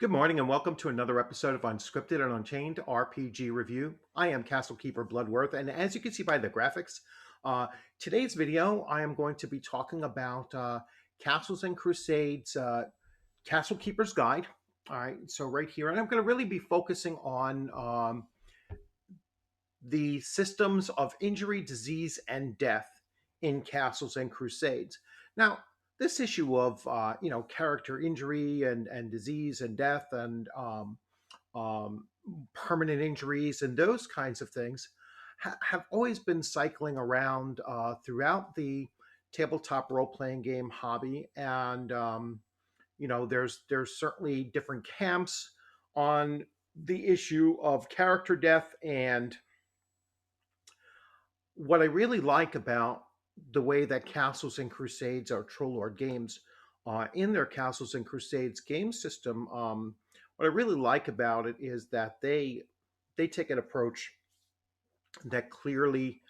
Good morning and welcome to another episode of Unscripted and Unchained RPG review. I am Castle Keeper Bloodworth, and as you can see by the graphics, uh, today's video I am going to be talking about Castles and Crusades Castle Keeper's Guide. All right, so right here, and I'm going to really be focusing on the systems of injury, disease, and death in Castles and Crusades. Now, this issue of character injury and disease and death and um, permanent injuries and those kinds of things have always been cycling around throughout the tabletop role playing game hobby, and there's certainly different camps on the issue of character death. And what I really like about the way that Castles and Crusades or Trollord games in their Castles and Crusades game system, what I really like about it is that they take an approach that clearly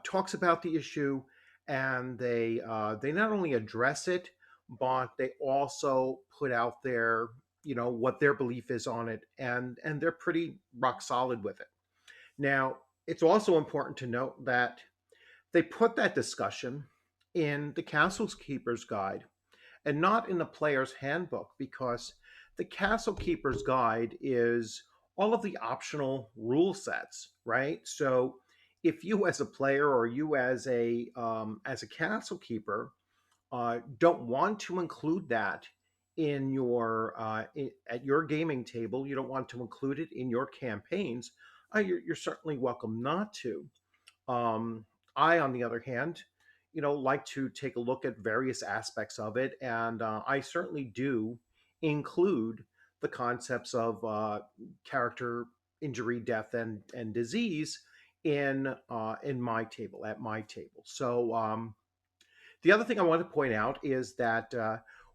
talks about the issue, and they not only address it, but they also put out their what their belief is on it, and they're pretty rock solid with it. Now, it's also important to note that they put that discussion in the Castle's Keeper's Guide and not in the player's handbook, because the Castle Keeper's Guide is all of the optional rule sets, right? So if you as a player or you as a castle keeper don't want to include that in at your gaming table, you don't want to include it in your campaigns, you're certainly welcome not to. um, I, on the other hand, like to take a look at various aspects of it, and I certainly do include the concepts of character injury, death, and disease in my table, at my table. So the other thing I want to point out is that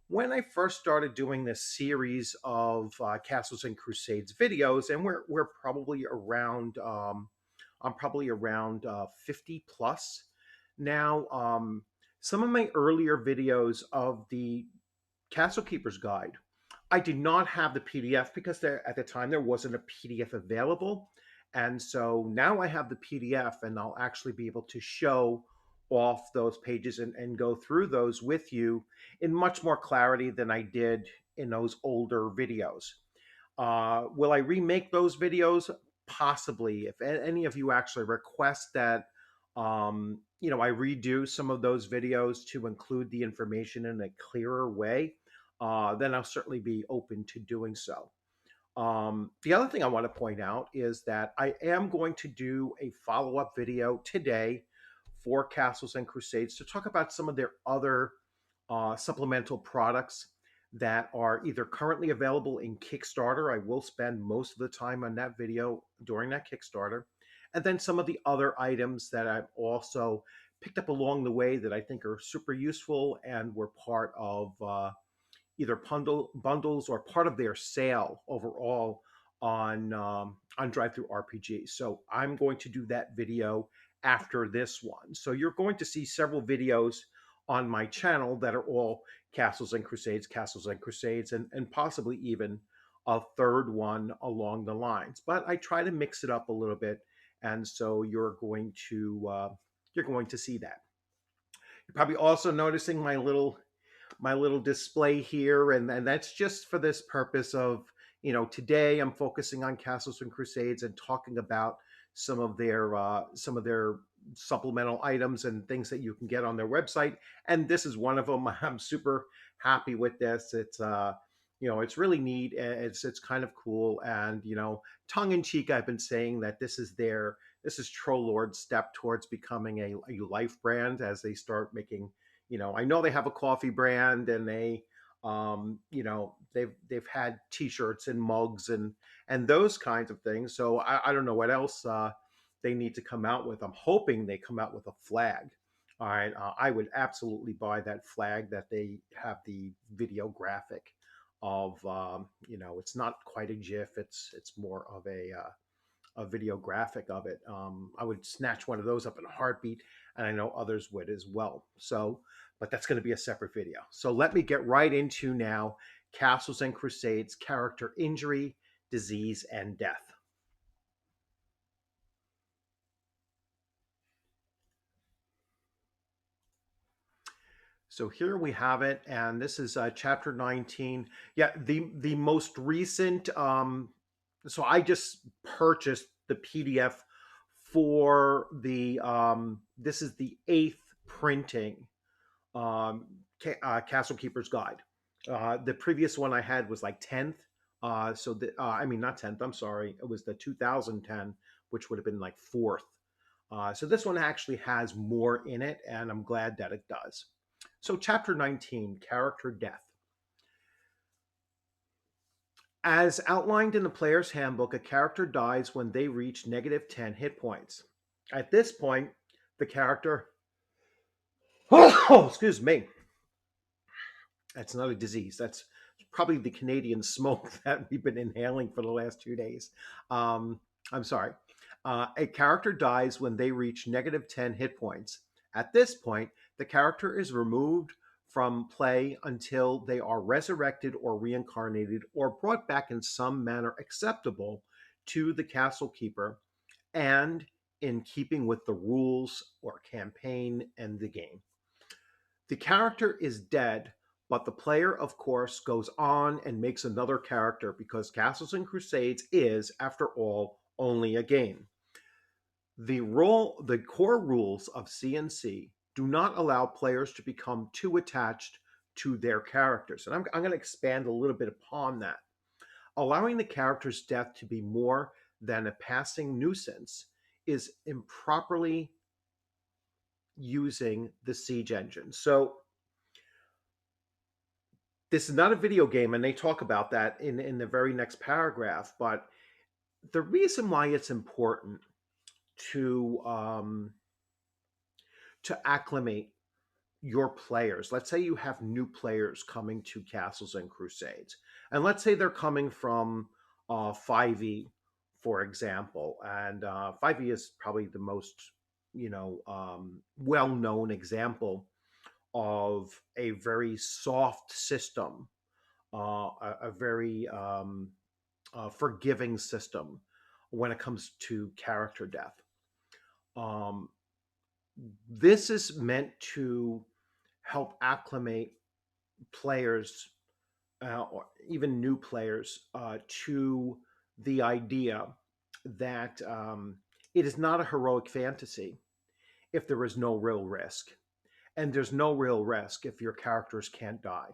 when I first started doing this series of Castles and Crusades videos, and we're probably around I'm probably around 50 plus now. Some of my earlier videos of the Castle Keeper's Guide, I did not have the PDF because at the time there wasn't a PDF available. And so now I have the PDF, and I'll actually be able to show off those pages and go through those with you in much more clarity than I did in those older videos. Will I remake those videos? Possibly. If any of you actually request that, I redo some of those videos to include the information in a clearer way, then I'll certainly be open to doing so. The other thing I want to point out is that I am going to do a follow up video today for Castles and Crusades to talk about some of their other supplemental products that are either currently available in Kickstarter. I will spend most of the time on that video during that Kickstarter. And then some of the other items that I've also picked up along the way that I think are super useful and were part of either bundles or part of their sale overall on Drive Through RPG. So I'm going to do that video after this one. So you're going to see several videos on my channel that are all Castles and Crusades, and possibly even a third one along the lines. But I try to mix it up a little bit, and so you're going to see that. You're probably also noticing my little display here, and that's just for this purpose of, today I'm focusing on Castles and Crusades and talking about some of their supplemental items and things that you can get on their website, and this is one of them. I'm super happy with this. It's really neat. It's kind of cool, and tongue in cheek, I've been saying that this is Trollord's step towards becoming a life brand as they start making. I know they have a coffee brand, and they've had T-shirts and mugs and those kinds of things. So I don't know what else they need to come out with. I'm hoping they come out with a flag. All right, I would absolutely buy that flag that they have the video graphic of. It's not quite a GIF. It's more of a video graphic of it. I would snatch one of those up in a heartbeat, and I know others would as well. So, but that's going to be a separate video. So let me get right into now Castles and Crusades character injury, disease, and death. So here we have it, and this is chapter 19. Yeah, the most recent. So I just purchased the PDF for the. This is the eighth printing, Castle Keeper's Guide. The previous one I had was like 10th. I mean, not 10th, I'm sorry. It was the 2010, which would have been like fourth. So this one actually has more in it, and I'm glad that it does. So, chapter 19, character death. As outlined in the player's handbook, a character dies when they reach negative 10 hit points. At this point, the character. Oh, excuse me. That's not a disease. That's probably the Canadian smoke that we've been inhaling for the last 2 days. I'm sorry. A character dies when they reach negative 10 hit points. At this point, the character is removed from play until they are resurrected or reincarnated or brought back in some manner acceptable to the castle keeper and in keeping with the rules or campaign and the game. The character is dead, but the player, of course, goes on and makes another character because Castles and Crusades is, after all, only a game. The core rules of C&C do not allow players to become too attached to their characters. And I'm going to expand a little bit upon that. Allowing the character's death to be more than a passing nuisance is improperly using the siege engine. So this is not a video game, and they talk about that in the very next paragraph. But the reason why it's important to acclimate your players. Let's say you have new players coming to Castles and Crusades, and let's say they're coming from 5e, for example, and 5e is probably the most well-known example of a very soft system, a very forgiving system when it comes to character death. This is meant to help acclimate players, or even new players, to the idea that it is not a heroic fantasy if there is no real risk. And there's no real risk if your characters can't die.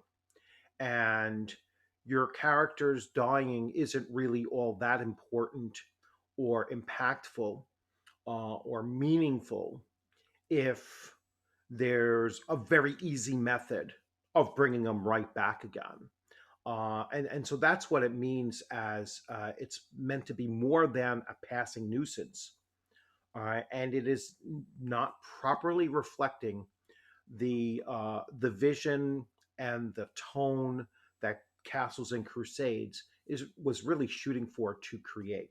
And your characters dying isn't really all that important or impactful or meaningful if there's a very easy method of bringing them right back again. And so that's what it means as it's meant to be more than a passing nuisance. And it is not properly reflecting the vision and the tone that Castles and Crusades was really shooting for to create.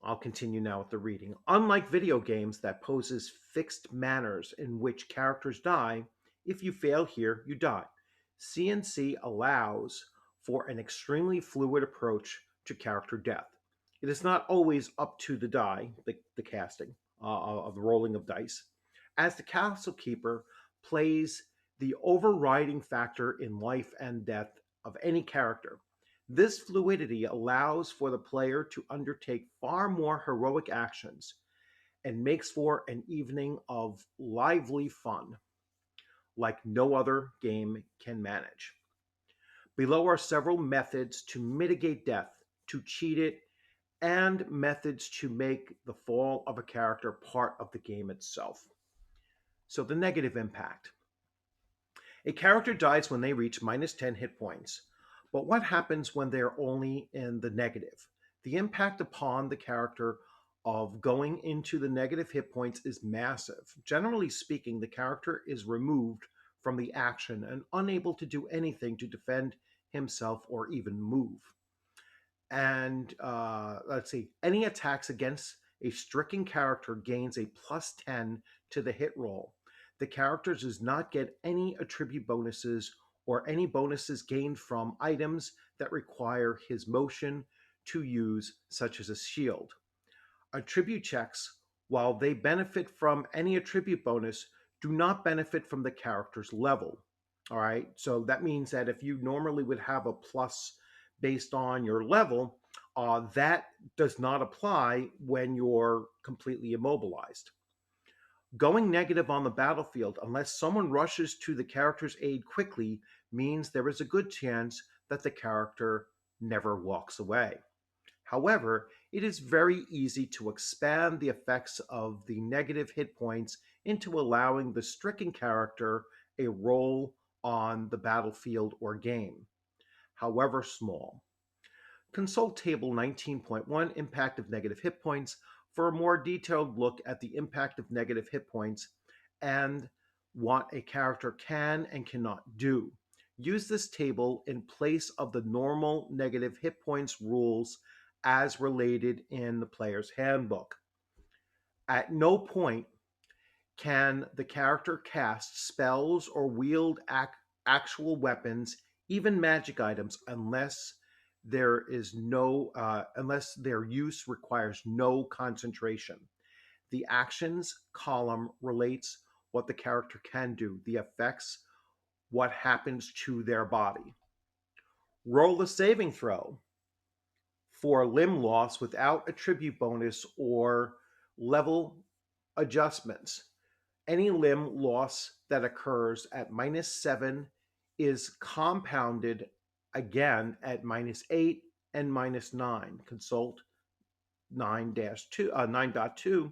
I'll continue now with the reading. Unlike video games that poses fixed manners in which characters die, if you fail here, you die. C&C allows for an extremely fluid approach to character death. It is not always up to the die, the casting of the rolling of dice, as the castle keeper plays the overriding factor in life and death of any character. This fluidity allows for the player to undertake far more heroic actions and makes for an evening of lively fun like no other game can manage. Below are several methods to mitigate death, to cheat it, and methods to make the fall of a character part of the game itself. So, the negative impact. A character dies when they reach minus 10 hit points. But what happens when they're only in the negative? The impact upon the character of going into the negative hit points is massive. Generally speaking, the character is removed from the action and unable to do anything to defend himself or even move. And let's see, any attacks against a stricken character gains a plus 10 to the hit roll. The character does not get any attribute bonuses or any bonuses gained from items that require his motion to use, such as a shield. Attribute checks, while they benefit from any attribute bonus, do not benefit from the character's level. All right, so that means that if you normally would have a plus based on your level, that does not apply when you're completely immobilized. Going negative on the battlefield, unless someone rushes to the character's aid quickly, means there is a good chance that the character never walks away. However, it is very easy to expand the effects of the negative hit points into allowing the stricken character a role on the battlefield or game, however small. Consult Table 19.1 Impact of Negative Hit Points for a more detailed look at the impact of negative hit points and what a character can and cannot do. Use this table in place of the normal negative hit points rules as related in the player's handbook. At no point can the character cast spells or wield actual weapons, even magic items, unless unless their use requires no concentration. The actions column relates what the character can do. The effects, what happens to their body. Roll a saving throw for limb loss without attribute bonus or level adjustments. Any limb loss that occurs at -7 is compounded again at -8 and -9. Consult 9.2,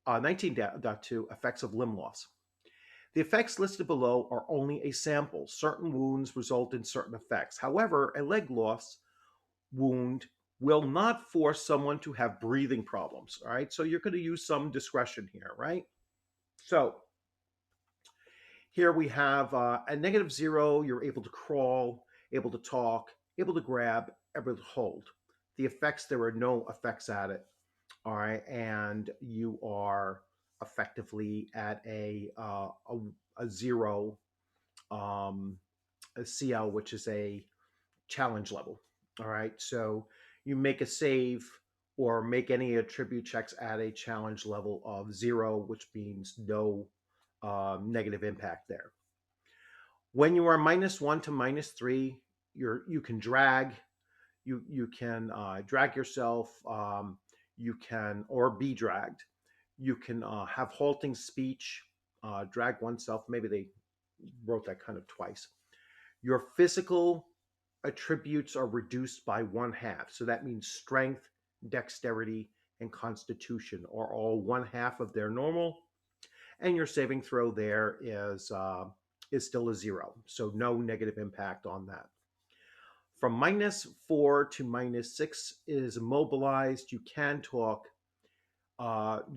19.2 effects of limb loss. The effects listed below are only a sample. Certain wounds result in certain effects. However, a leg loss wound will not force someone to have breathing problems. All right, so you're going to use some discretion here, right? So here we have at -0, you're able to crawl, able to talk, able to grab, able to hold. The effects, there are no effects at it. All right, and you are effectively at a 0 a CL, which is a challenge level. All right, so you make a save or make any attribute checks at a challenge level of 0, which means no negative impact there. When you are -1 to -3, you can drag. You can drag yourself. You can or be dragged. You can have halting speech, drag oneself. Maybe they wrote that kind of twice. Your physical attributes are reduced by 1/2. So that means strength, dexterity, and constitution are all 1/2 of their normal. And your saving throw there is still a 0. So no negative impact on that. From -4 to -6 is immobilized. You can talk.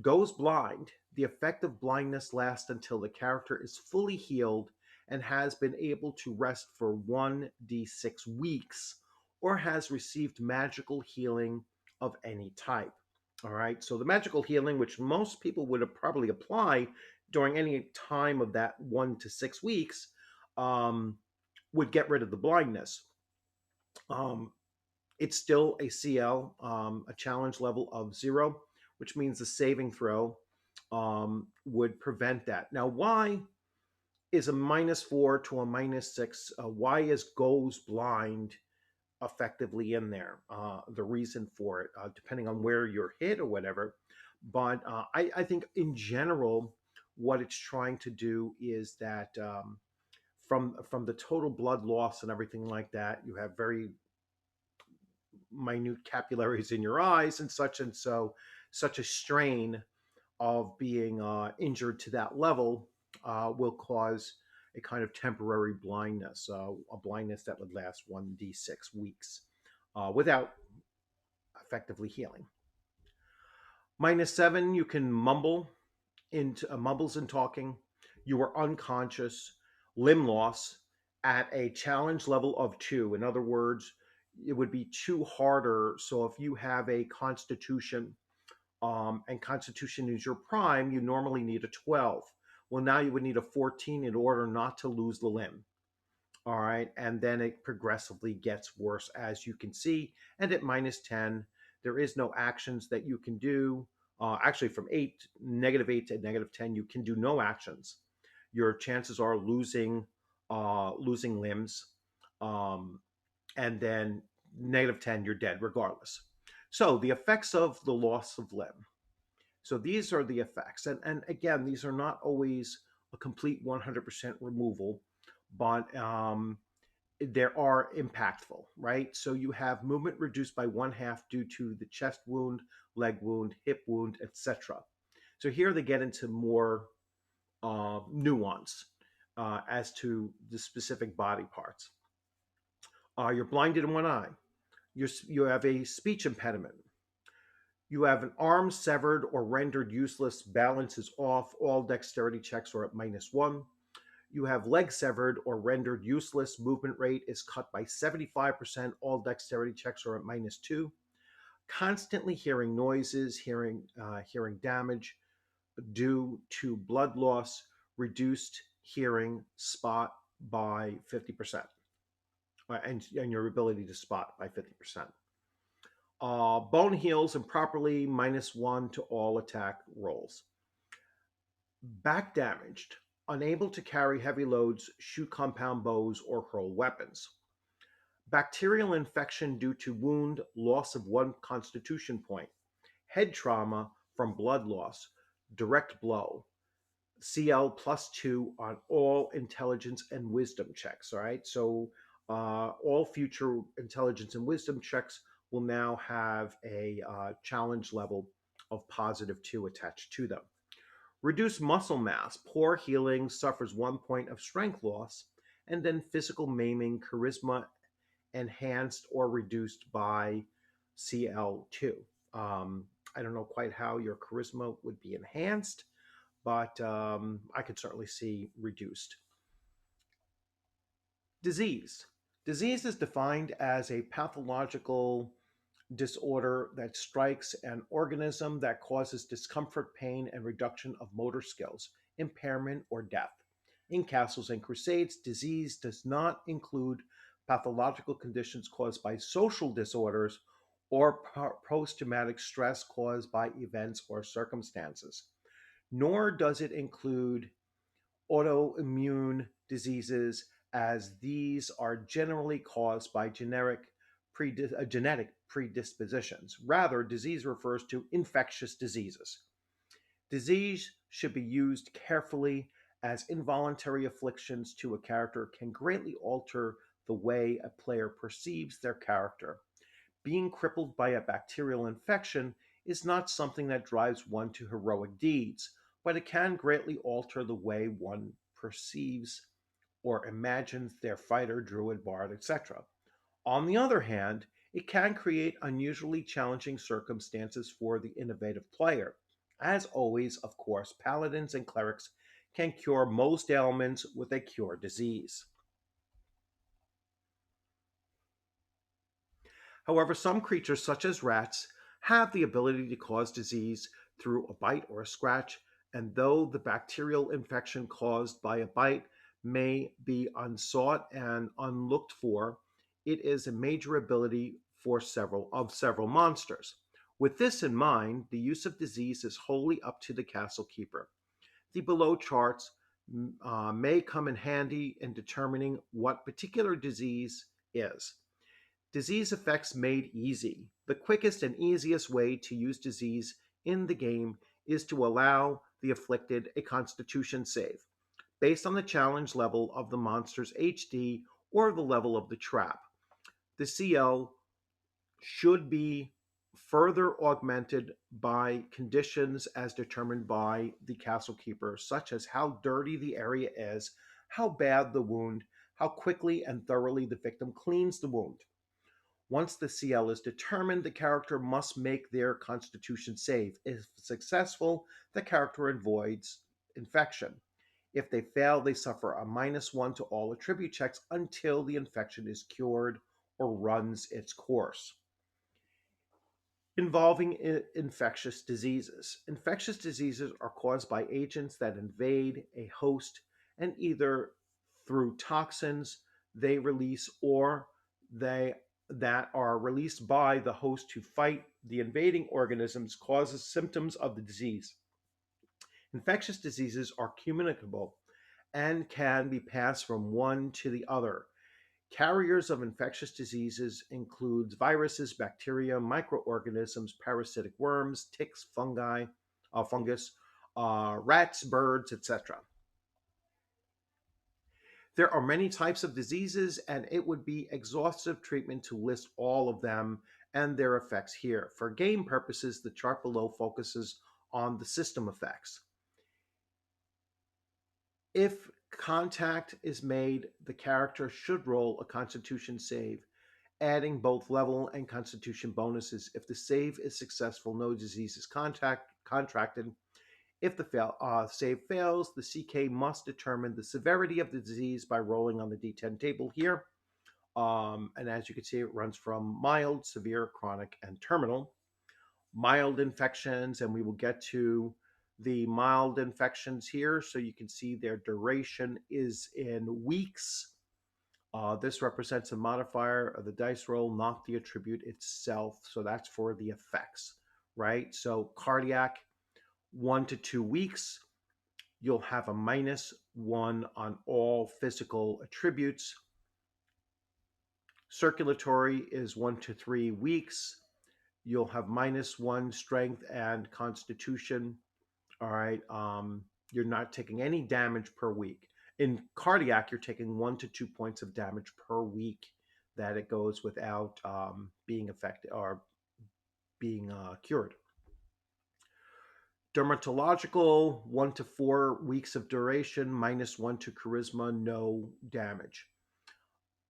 Goes blind. The effect of blindness lasts until the character is fully healed and has been able to rest for 1d6 weeks or has received magical healing of any type. All right, so the magical healing, which most people would have probably apply during any time of that 1 to 6 weeks, would get rid of the blindness. It's still a CL, a challenge level of 0, which means the saving throw would prevent that. Now, why is a -4 to a -6? Why is goes blind effectively in there? The reason for it, depending on where you're hit or whatever. But I think in general, what it's trying to do is that from the total blood loss and everything like that, you have very minute capillaries in your eyes and so such a strain of being injured to that level will cause a kind of temporary blindness, a blindness that would last 1d6 weeks without effectively healing. -7, you can mumbles in talking. You are unconscious. Limb loss at a challenge level of 2. In other words, it would be 2 harder. So if you have a constitution and constitution is your prime, you normally need a 12. Well, now you would need a 14 in order not to lose the limb. All right, and then it progressively gets worse, as you can see. And at -10, there is no actions that you can do. Actually, from -8 to -10, you can do no actions. Your chances are losing limbs, um, and then -10, you're dead regardless. So the effects of the loss of limb. So these are the effects, and again, these are not always a complete 100% removal, but there are impactful, right? So you have movement reduced by one half due to the chest wound, leg wound, hip wound, etc. So here they get into more nuance as to the specific body parts. You're blinded in one eye. You have a speech impediment. You have an arm severed or rendered useless, balance is off, all dexterity checks are at -1. You have leg severed or rendered useless, movement rate is cut by 75%, all dexterity checks are at -2. Constantly hearing noises, hearing damage due to blood loss, reduced hearing spot by 50%, and your ability to spot by 50%. Bone heals improperly, -1 to all attack rolls. Back damaged, unable to carry heavy loads, shoot compound bows, or hurl weapons. Bacterial infection due to wound, loss of one constitution point. Head trauma from blood loss, direct blow. CL +2 on all intelligence and wisdom checks. All right. So all future intelligence and wisdom checks will now have a challenge level of +2 attached to them. Reduce muscle mass, poor healing, suffers 1 point of strength loss, and then physical maiming, charisma enhanced or reduced by CL2. I don't know quite how your charisma would be enhanced, but I could certainly see reduced. Disease. Disease is defined as a pathological disorder that strikes an organism that causes discomfort, pain, and reduction of motor skills, impairment, or death. In Castles and Crusades, disease does not include pathological conditions caused by social disorders or post traumatic stress caused by events or circumstances, nor does it include autoimmune diseases, as these are generally caused by genetic predispositions. Rather, disease refers to infectious diseases. Disease should be used carefully, as involuntary afflictions to a character can greatly alter the way a player perceives their character. Being crippled by a bacterial infection is not something that drives one to heroic deeds, but it can greatly alter the way one perceives or imagines their fighter, druid, bard, etc. On the other hand, it can create unusually challenging circumstances for the innovative player. As always, of course, paladins and clerics can cure most ailments with a cure disease. However, some creatures, such as rats, have the ability to cause disease through a bite or a scratch, and though the bacterial infection caused by a bite may be unsought and unlooked for, it is a major ability for several monsters. With this in mind, the use of disease is wholly up to the castle keeper. The below charts may come in handy in determining what particular disease is. Disease effects made easy. The quickest and easiest way to use disease in the game is to allow the afflicted a constitution save, based on the challenge level of the monster's HD or the level of the trap. The CL should be further augmented by conditions as determined by the castle keeper, such as how dirty the area is, how bad the wound, how quickly and thoroughly the victim cleans the wound. Once the CL is determined, the character must make their constitution save. If successful, the character avoids infection. If they fail, they suffer a -1 to all attribute checks until the infection is cured or runs its course. Involving infectious diseases. Infectious diseases are caused by agents that invade a host and either through toxins, they release or they that are released by the host to fight the invading organisms causes symptoms of the disease. Infectious diseases are communicable and can be passed from one to the other. Carriers of infectious diseases include viruses, bacteria, microorganisms, parasitic worms, ticks, fungus, rats, birds, etc. There are many types of diseases, and it would be exhaustive treatment to list all of them and their effects here. For game purposes, the chart below focuses on the system effects. If contact is made, the character should roll a Constitution save, adding both level and Constitution bonuses. If the save is successful, no disease is contracted. If the save fails, the CK must determine the severity of the disease by rolling on the D10 table here. And as you can see, it runs from mild, severe, chronic, and terminal. Mild infections, and we will get to the mild infections here. So you can see their duration is in weeks. This represents a modifier of the dice roll, not the attribute itself. So that's for the effects, right? So cardiac, 1 to 2 weeks. You'll have a -1 on all physical attributes. Circulatory is 1 to 3 weeks. You'll have -1 strength and constitution. All right. You're not taking any damage per week. In cardiac, you're taking 1 to 2 points of damage per week that it goes without being affected or being cured. Dermatological, 1 to 4 weeks of duration, -1 to charisma, no damage.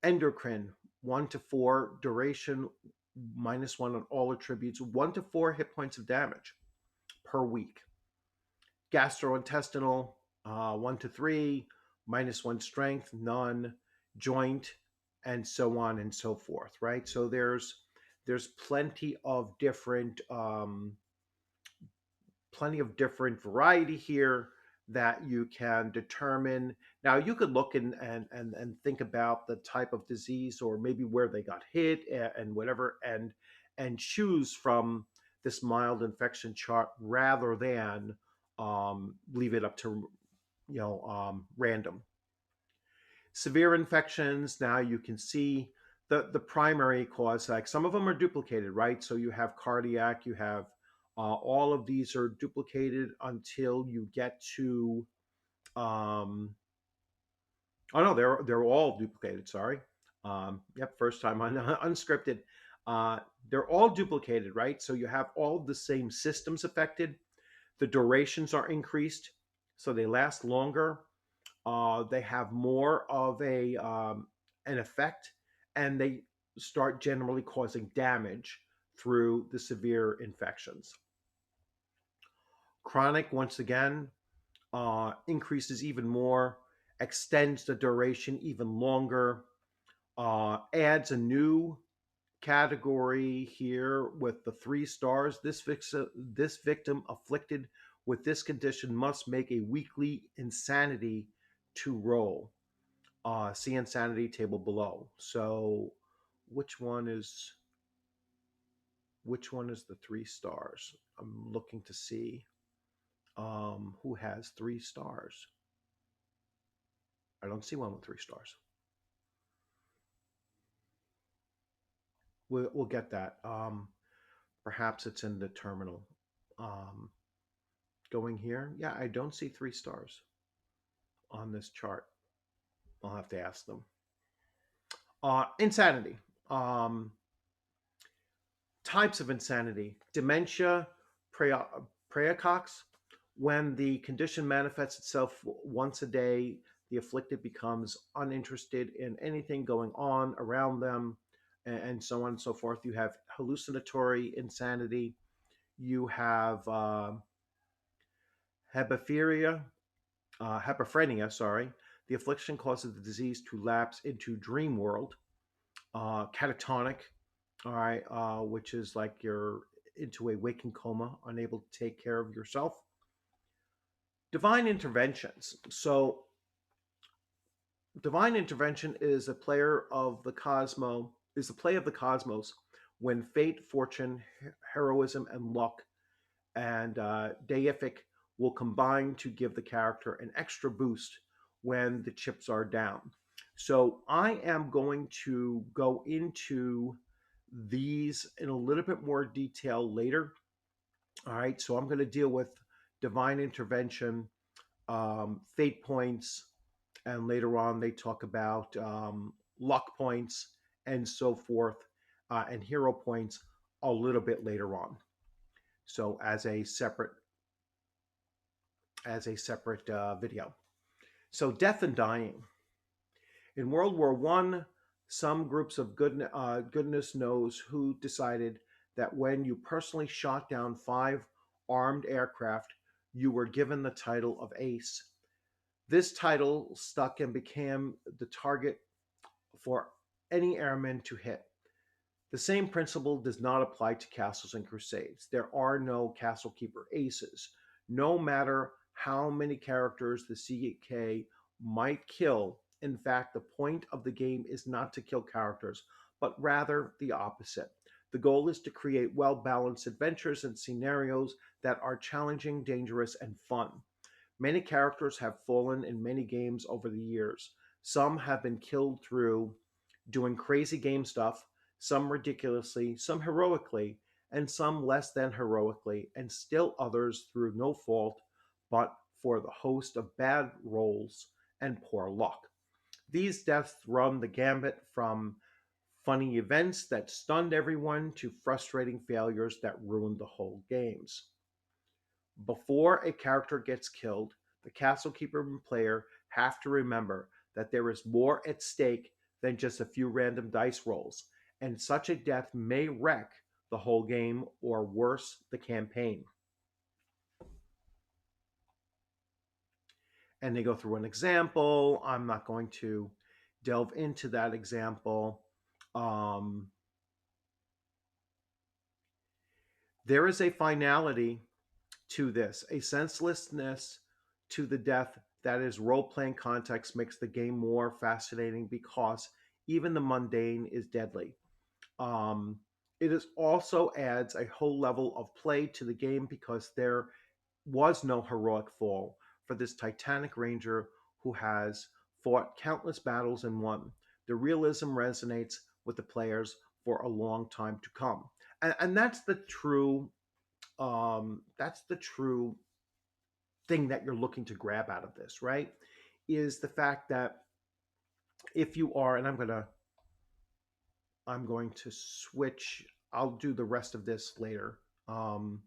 Endocrine, 1 to 4 duration, -1 on all attributes, 1 to 4 hit points of damage per week. Gastrointestinal, 1 to 3, -1 strength, none, joint, and so on and so forth, right? So there's plenty of different variety here that you can determine. Now you could look and think about the type of disease or maybe where they got hit and whatever and choose from this mild infection chart rather than leave it up to random. Severe infections, now you can see the primary cause, like some of them are duplicated, right? So you have cardiac, you have all of these are duplicated until you get to oh no, they're all duplicated. Sorry. Yep, first time on Unscripted. They're all duplicated, right? So you have all the same systems affected. The durations are increased, so they last longer. They have more of an effect, and they start generally causing damage through the severe infections. Chronic, once again, increases even more, extends the duration even longer, adds a new category here with the 3 stars. This victim afflicted with this condition must make a weekly insanity to roll. See insanity table below. So which one is the 3 stars? I'm looking to see who has 3 stars. I don't see one with 3 stars. We'll get that. Perhaps it's in the terminal. Going here, yeah, I don't see 3 stars on this chart. I'll have to ask them. Insanity. Types of insanity: dementia, praecox. When the condition manifests itself once a day, the afflicted becomes uninterested in anything going on around them, and so on and so forth. You have hallucinatory insanity. You have hypophrenia, sorry. The affliction causes the disease to lapse into dream world. Catatonic, all right, which is like you're into a waking coma, unable to take care of yourself. Divine interventions. So Divine intervention is a player of the cosmos is the play of the cosmos when fate, fortune, heroism, and luck and deific will combine to give the character an extra boost when the chips are down. So I am going to go into these in a little bit more detail later. All right, so I'm going to deal with divine intervention, fate points, and later on they talk about luck points and so forth, and hero points a little bit later on. So as a separate video. So death and dying in World War I, some groups of goodness knows who decided that when you personally shot down 5 armed aircraft, you were given the title of ace. This title stuck and became the target for any airman to hit. The same principle does not apply to castles and crusades. There are no castle keeper aces. No matter how many characters the CK might kill, in fact, the point of the game is not to kill characters, but rather the opposite. The goal is to create well balanced adventures and scenarios that are challenging, dangerous, and fun. Many characters have fallen in many games over the years. Some have been killed through doing crazy game stuff, some ridiculously, some heroically, and some less than heroically, and still others through no fault but for the host of bad rolls and poor luck. These deaths run the gambit from funny events that stunned everyone to frustrating failures that ruined the whole games. Before a character gets killed, the castle keeper and player have to remember that there is more at stake than just a few random dice rolls, and such a death may wreck the whole game or worse, the campaign. And they go through an example. I'm not going to delve into that example. Um, there is a finality to this, a senselessness to the death that is role playing context makes the game more fascinating because even the mundane is deadly. Um, it is also adds a whole level of play to the game because there was no heroic fall for this Titanic Ranger who has fought countless battles and won. The realism resonates with the players for a long time to come. And that's the true thing that you're looking to grab out of this, right? Is the fact that if you are, and I'm going to switch. I'll do the rest of this later, um,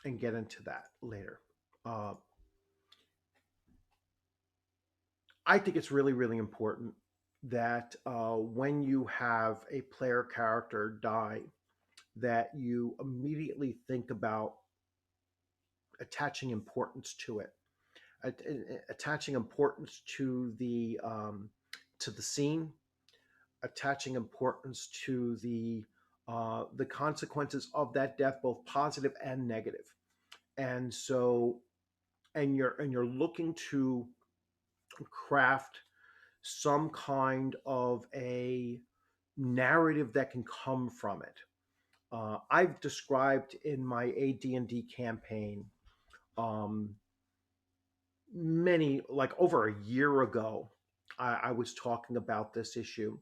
and get into that later. Uh, I think it's really, really important that when you have a player character die, that you immediately think about attaching importance to it, attaching importance to the scene, attaching importance to the consequences of that death, both positive and negative. And so, and you're looking to craft some kind of a narrative that can come from it. I've described in my AD&D campaign um, many, like over a year ago, I was talking about this issue.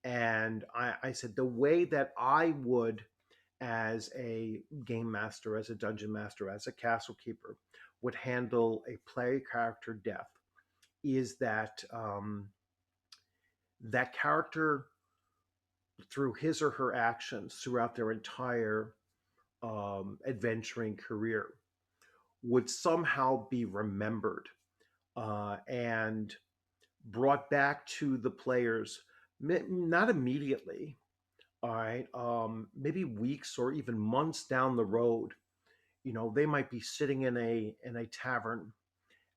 And I said the way that I would, as a game master, as a dungeon master, as a castle keeper, would handle a player character death is that that character, through his or her actions throughout their entire adventuring career, would somehow be remembered and brought back to the players, not immediately, all right, maybe weeks or even months down the road. They might be sitting in a tavern,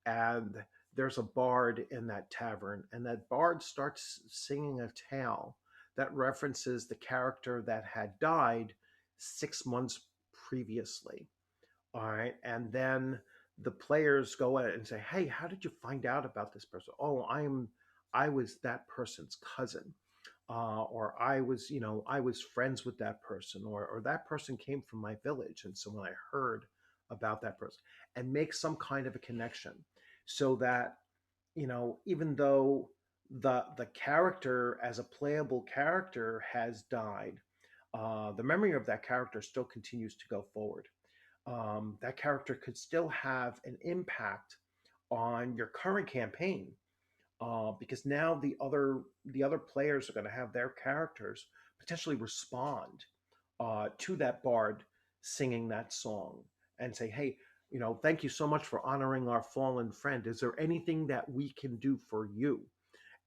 and there's a bard in that tavern, and that bard starts singing a tale that references the character that had died 6 months previously. All right, and then the players go in and say, "Hey, how did you find out about this person?" "Oh, I was that person's cousin." Or I was friends with that person, or that person came from my village, and so when I heard about that person, and make some kind of a connection, so that even though the character as a playable character has died, the memory of that character still continues to go forward. That character could still have an impact on your current campaign, because now the other players are going to have their characters potentially respond to that bard singing that song and say, "Hey, thank you so much for honoring our fallen friend. Is there anything that we can do for you?"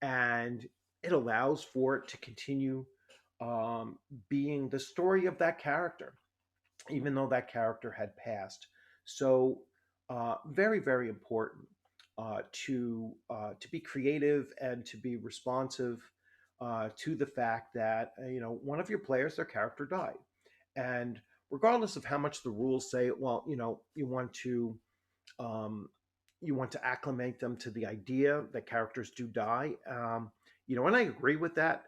And it allows for it to continue um, being the story of that character, even though that character had passed. So, very, very important to be creative and to be responsive to the fact that one of your players, their character died, and regardless of how much the rules say, well, um, you want to acclimate them to the idea that characters do die. And I agree with that.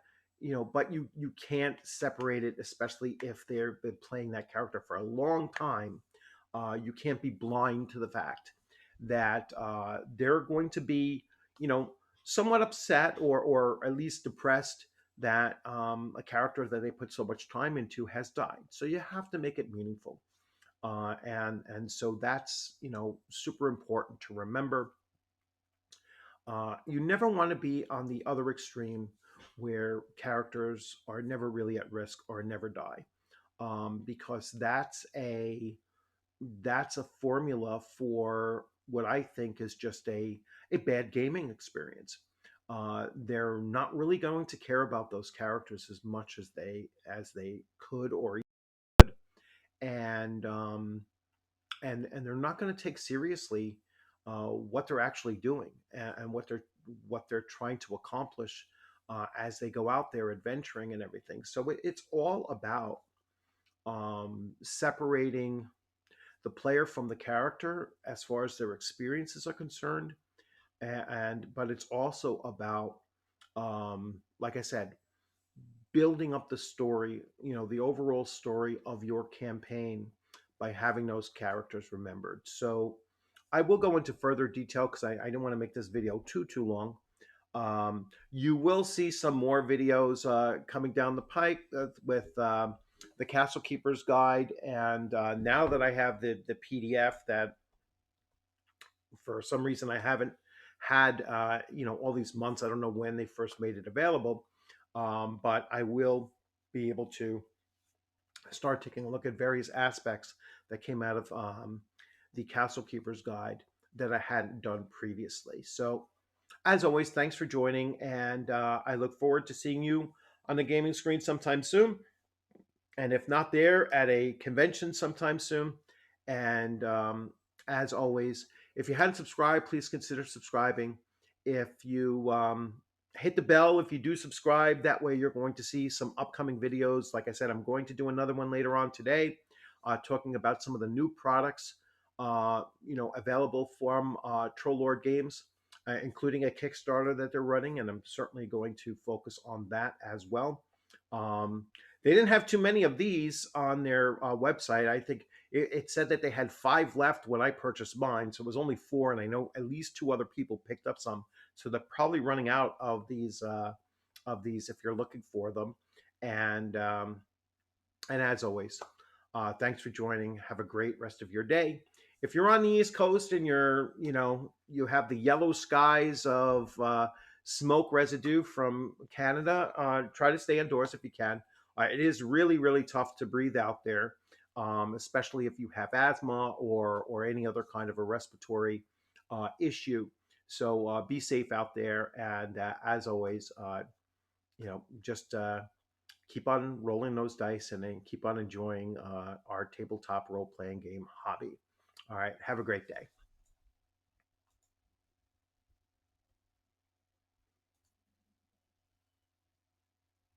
But you can't separate it, especially if they've been playing that character for a long time. You can't be blind to the fact that they're going to be, you know, somewhat upset or at least depressed that a character that they put so much time into has died. So you have to make it meaningful, and so that's super important to remember. You never want to be on the other extreme where characters are never really at risk or never die, because that's a formula for what I think is just a bad gaming experience. They're not really going to care about those characters as much as they could, or and they're not going to take seriously what they're actually doing, and what they're trying to accomplish as they go out there adventuring and everything. So it's all about separating the player from the character as far as their experiences are concerned, and but it's also about, like I said, building up the story, the overall story of your campaign by having those characters remembered. So I will go into further detail because I don't want to make this video too long. You will see some more videos coming down the pike with the Castle Keeper's Guide, and now that I have the PDF that for some reason I haven't had, all these months. I don't know when they first made it available, but I will be able to start taking a look at various aspects that came out of the Castle Keeper's Guide that I hadn't done previously. So, as always, thanks for joining, and I look forward to seeing you on the gaming screen sometime soon. And if not there, at a convention sometime soon. And as always, if you hadn't subscribed, please consider subscribing. If you hit the bell, if you do subscribe, that way you're going to see some upcoming videos. Like I said, I'm going to do another one later on today, talking about some of the new products, available from Troll Lord Games, including a Kickstarter that they're running, and I'm certainly going to focus on that as well. Um, they didn't have too many of these on their website. I think it said that they had 5 left when I purchased mine, so it was only 4, and I know at least 2 other people picked up some. So they're probably running out of these if you're looking for them. And as always, thanks for joining. Have a great rest of your day. If you're on the East Coast and you have the yellow skies of smoke residue from Canada, try to stay indoors if you can. It is really, really tough to breathe out there, especially if you have asthma or any other kind of a respiratory issue. So be safe out there, and as always, just keep on rolling those dice and then keep on enjoying our tabletop role playing game hobby. All right, have a great day.